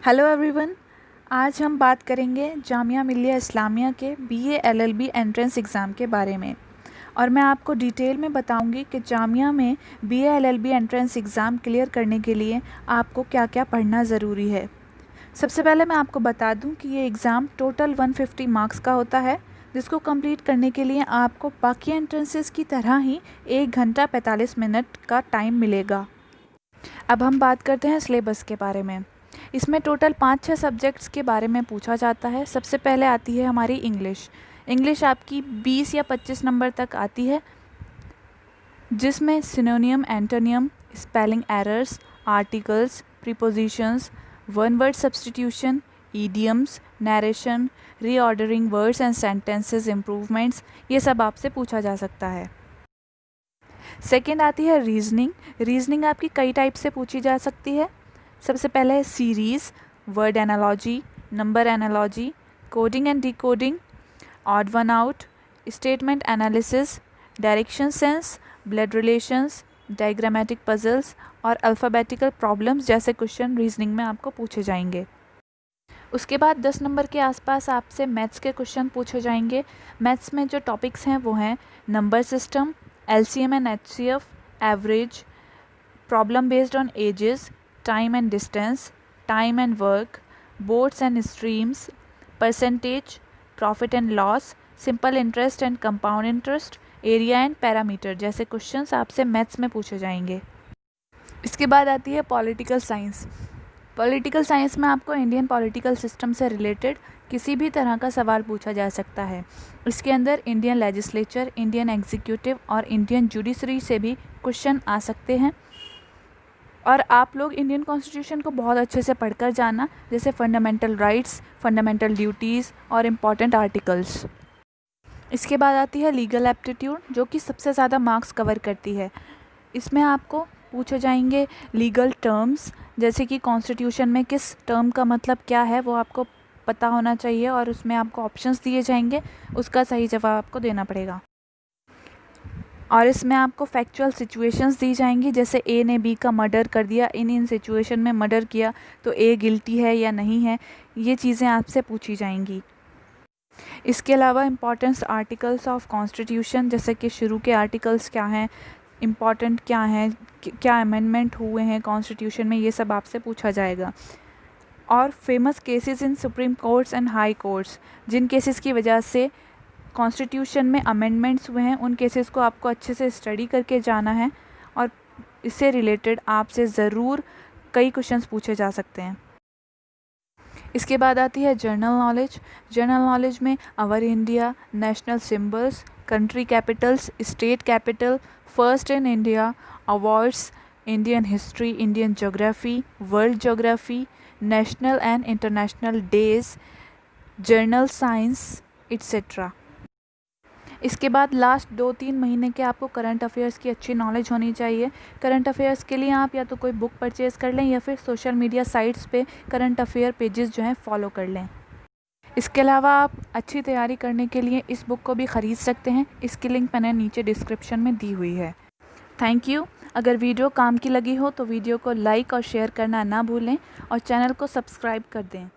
Hello everyone. आज हम बात करेंगे जामिया मिल्लिया इस्लामिया के बीए एलएलबी एंट्रेंस एग्ज़ाम के बारे में और मैं आपको डिटेल में बताऊंगी कि जामिया में BA LLB entrance exam clear करने के लिए आपको क्या क्या पढ़ना ज़रूरी है। सबसे पहले मैं आपको बता दूं कि ये एग्ज़ाम टोटल 150 मार्क्स का होता है, जिसको कंप्लीट करने के लिए आपको बाकी एंट्रेंसेस की तरह ही 1 घंटा 45 मिनट का टाइम मिलेगा। अब हम बात करते हैं सिलेबस के बारे में। इसमें टोटल 5-6 सब्जेक्ट्स के बारे में पूछा जाता है। सबसे पहले आती है हमारी इंग्लिश आपकी 20 या 25 नंबर तक आती है, जिसमें सिनोनियम, antonym, spelling errors, articles, prepositions, one word substitution, idioms, narration, reordering words and sentences improvements, ये सब आपसे पूछा जा सकता है। सेकेंड आती है रीजनिंग आपकी कई टाइप से पूछी जा सकती है। सबसे पहले है series, word analogy, number analogy, coding and decoding, odd one out, statement analysis, direction sense, blood relations, diagrammatic puzzles और अल्फ़ाबेटिकल प्रॉब्लम्स जैसे क्वेश्चन रीजनिंग में आपको पूछे जाएंगे। उसके बाद 10 नंबर के आसपास आपसे मैथ्स के क्वेश्चन पूछे जाएंगे। मैथ्स में जो टॉपिक्स हैं वो हैं number system, LCM and HCF, average, problem based on edges, time and distance, time and work, boards and streams, percentage, profit and loss, simple interest and compound interest, area and parameter जैसे questions आपसे maths में पूछे जाएंगे। इसके बाद आती है political science में आपको इंडियन पॉलिटिकल सिस्टम से रिलेटेड किसी भी तरह का सवाल पूछा जा सकता है। इसके अंदर इंडियन लेजिस्लेचर, इंडियन एग्जीक्यूटिव और इंडियन जुडिशरी से भी क्वेश्चन आ सकते हैं। और आप लोग इंडियन कॉन्स्टिट्यूशन को बहुत अच्छे से पढ़कर जाना, जैसे फंडामेंटल राइट्स, फंडामेंटल ड्यूटीज़ और इम्पॉर्टेंट आर्टिकल्स। इसके बाद आती है लीगल एप्टीट्यूड, जो कि सबसे ज़्यादा मार्क्स कवर करती है। इसमें आपको पूछे जाएंगे लीगल टर्म्स, जैसे कि कॉन्स्टिट्यूशन में किस टर्म का मतलब क्या है वो आपको पता होना चाहिए और उसमें आपको ऑप्शंस दिए जाएंगे, उसका सही जवाब आपको देना पड़ेगा। और इसमें आपको फैक्चुअल सिचुएशंस दी जाएंगी, जैसे ए ने बी का मर्डर कर दिया, इन सिचुएशन में मर्डर किया तो ए गिल्टी है या नहीं है, ये चीज़ें आपसे पूछी जाएंगी। इसके अलावा इम्पॉर्टेंस आर्टिकल्स ऑफ कॉन्स्टिट्यूशन, जैसे कि शुरू के आर्टिकल्स क्या हैं, इम्पॉर्टेंट क्या हैं, क्या अमेंडमेंट हुए हैं कॉन्स्टिट्यूशन में, ये सब आपसे पूछा जाएगा। और famous cases in supreme courts and high courts, जिन केसेस की वजह से कॉन्स्टिट्यूशन में अमेंडमेंट्स हुए हैं, उन केसेस को आपको अच्छे से स्टडी करके जाना है और इससे रिलेटेड आपसे ज़रूर कई क्वेश्चंस पूछे जा सकते हैं। इसके बाद आती है जनरल नॉलेज में our India, national symbols, country Capitals, state capital, first in India, awards, Indian history, Indian geography, world geography, national and international days, journal science etcetera. इसके बाद लास्ट 2-3 महीने के आपको करंट अफेयर्स की अच्छी नॉलेज होनी चाहिए। करंट अफेयर्स के लिए आप या तो कोई बुक परचेज़ कर लें या फिर सोशल मीडिया साइट्स पे करंट अफेयर पेजेस जो हैं फॉलो कर लें। इसके अलावा आप अच्छी तैयारी करने के लिए इस बुक को भी ख़रीद सकते हैं। इसकी लिंक मैंने नीचे डिस्क्रिप्शन में दी हुई है। Thank you. अगर वीडियो काम की लगी हो तो वीडियो को लाइक और शेयर करना ना भूलें और चैनल को सब्सक्राइब कर दें।